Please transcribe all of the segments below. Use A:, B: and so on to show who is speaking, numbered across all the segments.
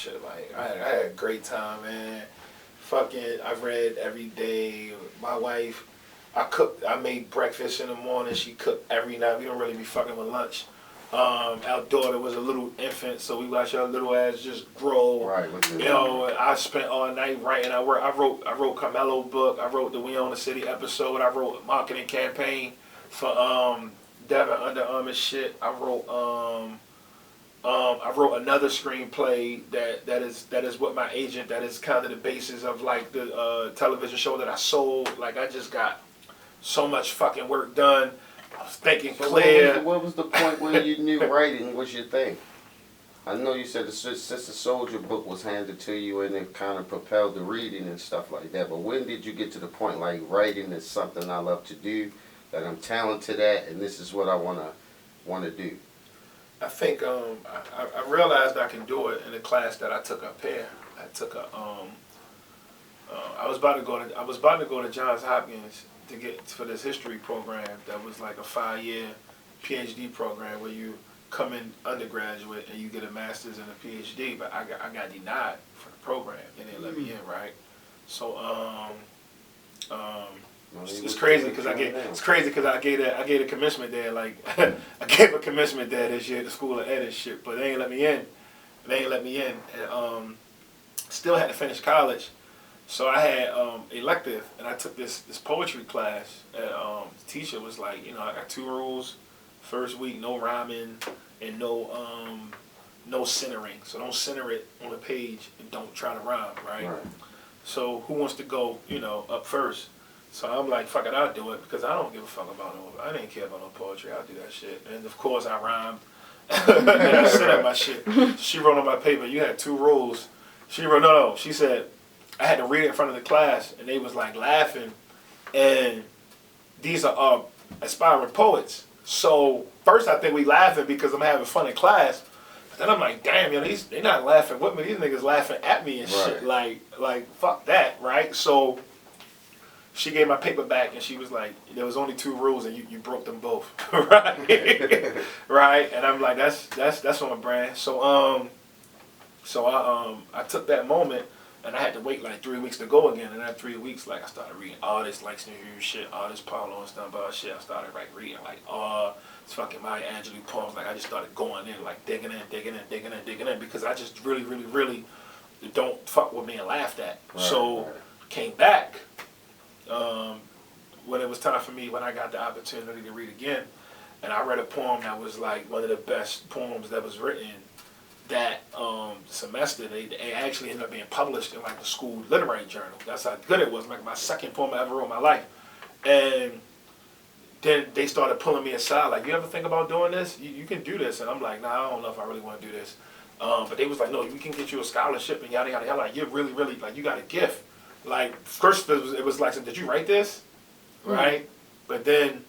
A: shit. Like I had a great time, man. Fucking, I read every day. My wife, I cooked. I made breakfast in the morning. She cooked every night. We don't really be fucking with lunch. Our daughter was a little infant, so we watched her little ass just grow.
B: Right.
A: You know, I spent all night writing. I wrote Carmelo book. I wrote the We Own the City episode. I wrote a marketing campaign for Devin Under Armour shit. I wrote another screenplay that is with my agent. That is kind of the basis of like the television show that I sold. Like I just got so much fucking work done. I was thinking clear.
B: What was the point when you knew writing was your thing? I know you said the Sister Soldier book was handed to you and it kind of propelled the reading and stuff like that. But when did you get to the point like writing is something I love to do, that I'm talented at, and this is what I wanna do?
A: I think I realized I can do it in a class that I took up here. I took a I was about to go to Johns Hopkins to get for this history program that was like a 5-year PhD program where you come in undergraduate and you get a master's and a PhD, but I got denied for the program. They didn't let me in, right? So it's crazy because I gave a commencement there. Like I gave a commencement there this year at the School of Ed and shit, but they ain't let me in. And still had to finish college. So I had elective, and I took this poetry class. And the teacher was like, you know, I got 2 rules. First week, no rhyming and no centering. So don't center it on the page and don't try to rhyme, right? So who wants to go, you know, up first? So I'm like, fuck it, I'll do it because I don't give a fuck about I didn't care about no poetry. I'll do that shit. And of course I rhymed. And I centered my shit. She wrote on my paper, you had 2 rules. She wrote, no, she said, I had to read it in front of the class, and they was like laughing, and these are aspiring poets. So first I think we laughing because I'm having fun in class, but then I'm like, damn, yo, they not laughing with me. These niggas laughing at me and shit. Like fuck that, right? So she gave my paper back, and she was like, there was only 2 rules, and you broke them both, right? Right? And I'm like, that's on brand. So I took that moment. And I had to wait like 3 weeks to go again. And after 3 weeks, like I started reading all this like Sneaker shit, all this Paulo and stuff about shit. I started like reading like all this fucking Maya Angelou poems. Like I just started going in, like digging in because I just really don't fuck with being laughed at. Came back when it was time for me, when I got the opportunity to read again, and I read a poem that was like one of the best poems that was written that semester. They actually ended up being published in like the school literary journal. That's how good it was. Like my second poem I ever wrote in my life. And then they started pulling me aside, like, you ever think about doing this? You can do this. And I'm like, nah, I don't know if I really want to do this. But they was like, no, we can get you a scholarship and yada yada yada. Like, you're really like, you got a gift. Like first it was like, did you write this? Right? But then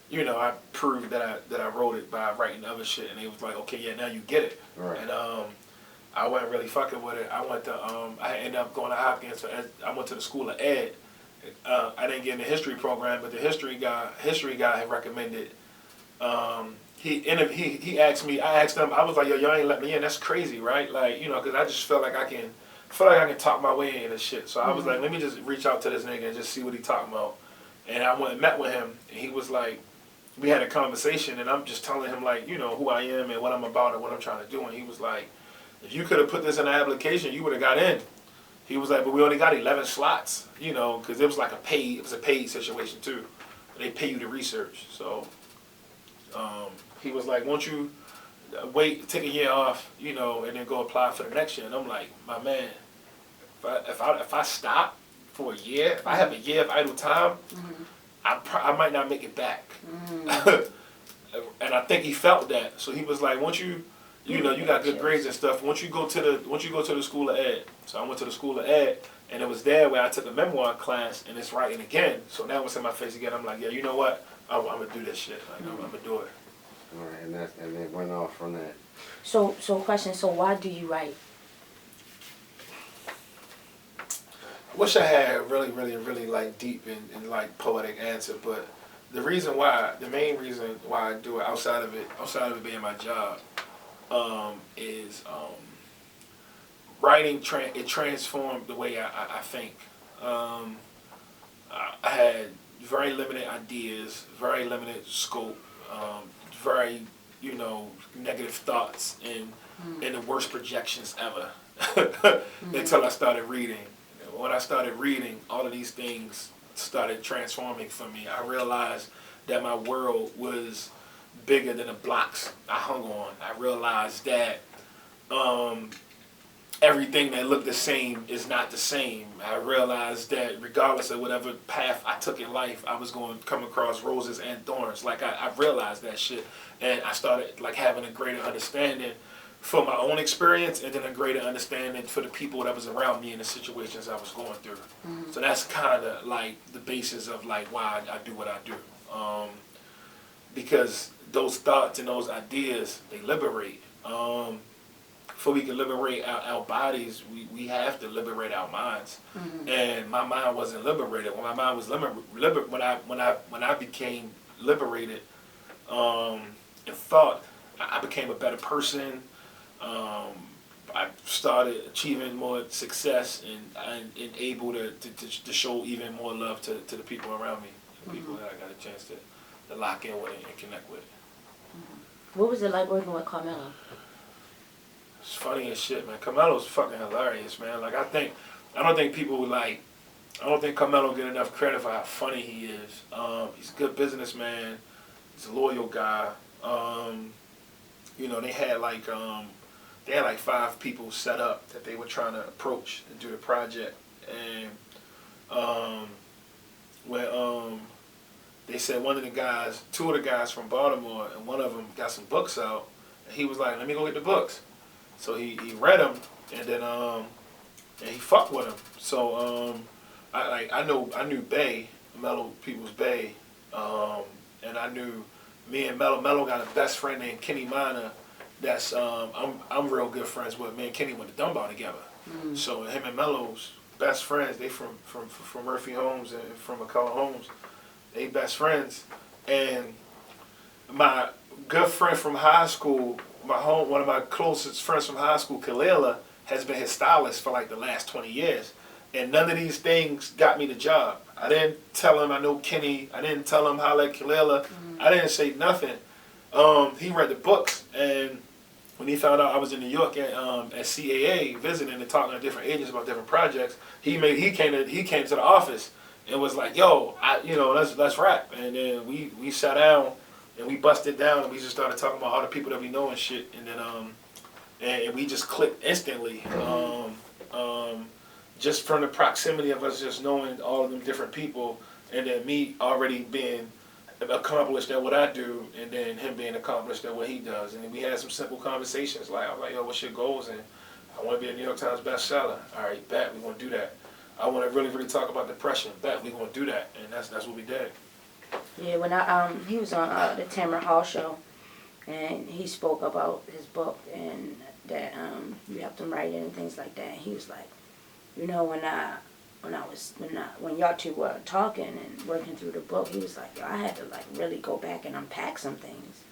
A: you know, I proved that I wrote it by writing other shit, and they was like, okay, yeah, now you get it. And I wasn't really fucking with it. I went to I ended up going to Hopkins. So I went to the School of Ed. I didn't get in the history program, but the history guy had recommended. He asked me. I asked him. I was like, yo, y'all ain't let me in. That's crazy, right? Like, you know, because I just felt like I can talk my way in and shit. So I was like, let me just reach out to this nigga and just see what he talking about. And I went and met with him, and he was like, we had a conversation, and I'm just telling him, like, you know, who I am and what I'm about and what I'm trying to do. And he was like, if you could have put this in an application, you would have got in. He was like, but we only got 11 slots, you know, because it was like a paid situation too. They pay you to research. So he was like, won't you wait, take a year off, you know, and then go apply for the next year. And I'm like, my man, if I stop for a year, if I have a year of idle time, I might not make it back. And I think he felt that. So he was like, once you know, you got good grades and stuff, once you go to the School of Ed. So I went to the School of Ed, and it was there where I took a memoir class, and it's writing again. So now it's in my face again. I'm like, yeah, you know what? I'm gonna do this shit. Like, I'm gonna do it.
B: All right, and it went off from that.
C: So question. So why do you write?
A: I wish I had a really like deep and like poetic answer, but the main reason why I do it outside of it being my job, is writing. It transformed the way I think. I had very limited ideas, very limited scope, very negative thoughts, and the worst projections ever. Until I started reading. When I started reading, all of these things started transforming for me. I realized that my world was bigger than the blocks I hung on. I realized that everything that looked the same is not the same. I realized that regardless of whatever path I took in life, I was going to come across roses and thorns. Like I realized that shit, and I started like having a greater understanding for my own experience, and then a greater understanding for the people that was around me in the situations I was going through. So that's kind of like the basis of like why I do what I do, because those thoughts and those ideas, they liberate. Before we can liberate our bodies, we have to liberate our minds. And my mind wasn't liberated. When my mind was when I became liberated in thought, I became a better person. I started achieving more success and able to show even more love to the people around me, the people that I got a chance to lock in with and connect with.
C: What was it like working with Carmelo?
A: It's funny as shit, man. Carmelo's fucking hilarious, man. Like I don't think Carmelo get enough credit for how funny he is. He's a good businessman. He's a loyal guy. They had like 5 people set up that they were trying to approach and do the project. And when they said 2 of the guys from Baltimore, and one of them got some books out, and he was like, "Let me go get the books." So he read them, and then and he fucked with them. So I knew Bay, Mellow People's Bay, and I knew me and Mello got a best friend named Kenny Minor. That's I'm real good friends with. Me and Kenny went to Dunbar together. So him and Mello's best friends. They from Murphy Homes and from McCullough Homes. They best friends. And my good friend from high school, one of my closest friends from high school, Kalila, has been his stylist for like the last 20 years. And none of these things got me the job. I didn't tell him I know Kenny. I didn't tell him how I like Kalila. I didn't say nothing. He read the books, and when he found out I was in New York at CAA visiting and talking to different agents about different projects, he came to the office and was like, "Yo, let's rap." And then we sat down and we busted down and we just started talking about all the people that we know and shit. And then and we just clicked instantly. Just from the proximity of us just knowing all of them different people, and then me already being accomplished at what I do, and then him being accomplished at what he does. And then we had some simple conversations like, I was like, "Yo, what's your goals?" And I want to be a New York Times bestseller. All right, bet, we're going to do that. I want to really, really talk about depression. Bet, we're going to do that. And that's what we did.
C: Yeah, when he was on the Tamara Hall show, and he spoke about his book and that you helped him write it and things like that. And he was like, when y'all two were talking and working through the book, he was like, "Yo, I had to like really go back and unpack some things."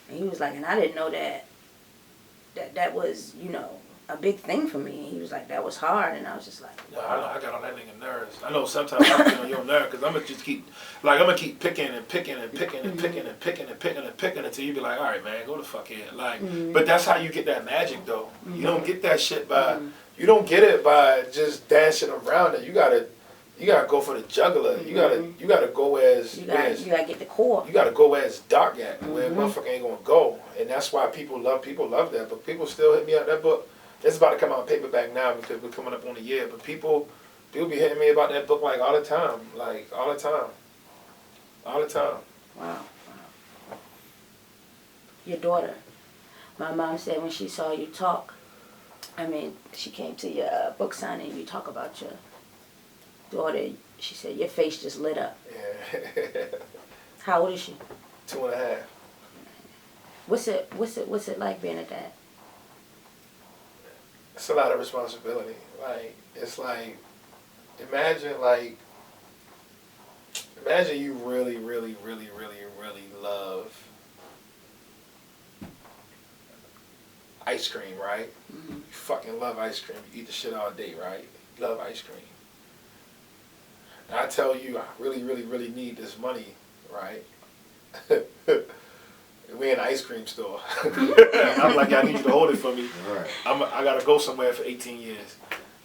C: And he was like, "And I didn't know that was, a big thing for me." And he was like, "That was hard." And I was just like,
A: "Wow." I know I got on that nigga nerves. I know sometimes I get on your nerve because I'm gonna keep picking and picking and picking and picking and picking and picking and picking until you be like, "All right, man, go the fuck in." Like, but that's how you get that magic though. You don't get that shit by. You don't get it by just dancing around it. You gotta go for the juggler. You gotta go as
C: you gotta get the core.
A: You gotta go as dark at where motherfucker ain't gonna go, and that's why people love that. But people still hit me up. That book, it's about to come out in paperback now because we're coming up on a year. But people be hitting me about that book like all the time,
C: Wow. Your daughter. My mom said when she saw you talk. She came to your book signing and you talk about your daughter. She said your face just lit up.
A: Yeah.
C: How old is she?
A: 2.5.
C: What's it like being a dad?
A: It's a lot of responsibility. Like, it's like, imagine you really, really, really, really, really love ice cream, right? You fucking love ice cream. You eat the shit all day, right? You love ice cream. And I tell you, I really, really, really need this money, right? We in an ice cream store. I'm like, I need you to hold it for me.
B: Right.
A: I gotta go somewhere for 18 years.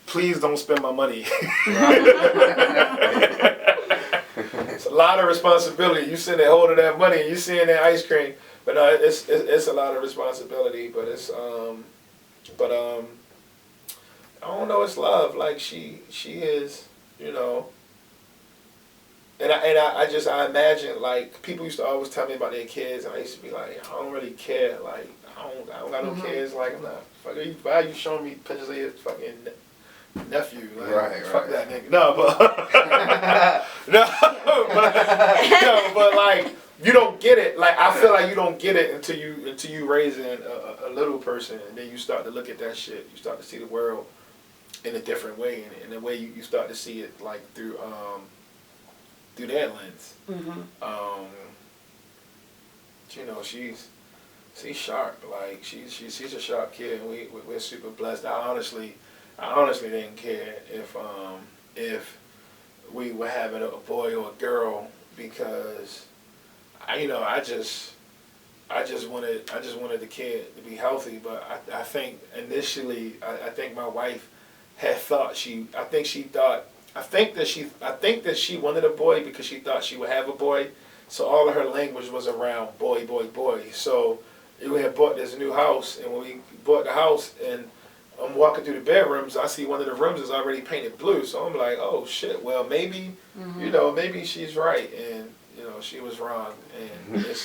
A: Please don't spend my money. It's a lot of responsibility. You sitting there holding that money and you seeing that ice cream. But no, it's a lot of responsibility. But I don't know. It's love. Like she is, you know. And I imagine, like, people used to always tell me about their kids, and I used to be like, I don't really care. Like, I don't got no kids. Like, I'm not. Why are you showing me pictures of your fucking nephew? Like, fuck that nigga. No, but but like, you don't get it. Like, I feel like you don't get it until you raising a little person, and then you start to look at that shit. You start to see the world in a different way, and in the way you start to see it, like, through their lens. You know, she's sharp. Like, she's a sharp kid, and we're super blessed. I honestly didn't care if we were having a boy or a girl, because I just wanted the kid to be healthy. But I think initially I think my wife had thought I think that she wanted a boy because she thought she would have a boy. So all of her language was around boy, boy, boy. So we had bought this new house, and when we bought the house, and I'm walking through the bedrooms, I see one of the rooms is already painted blue. So I'm like, oh shit, well maybe, maybe she's right, and she was wrong. And it's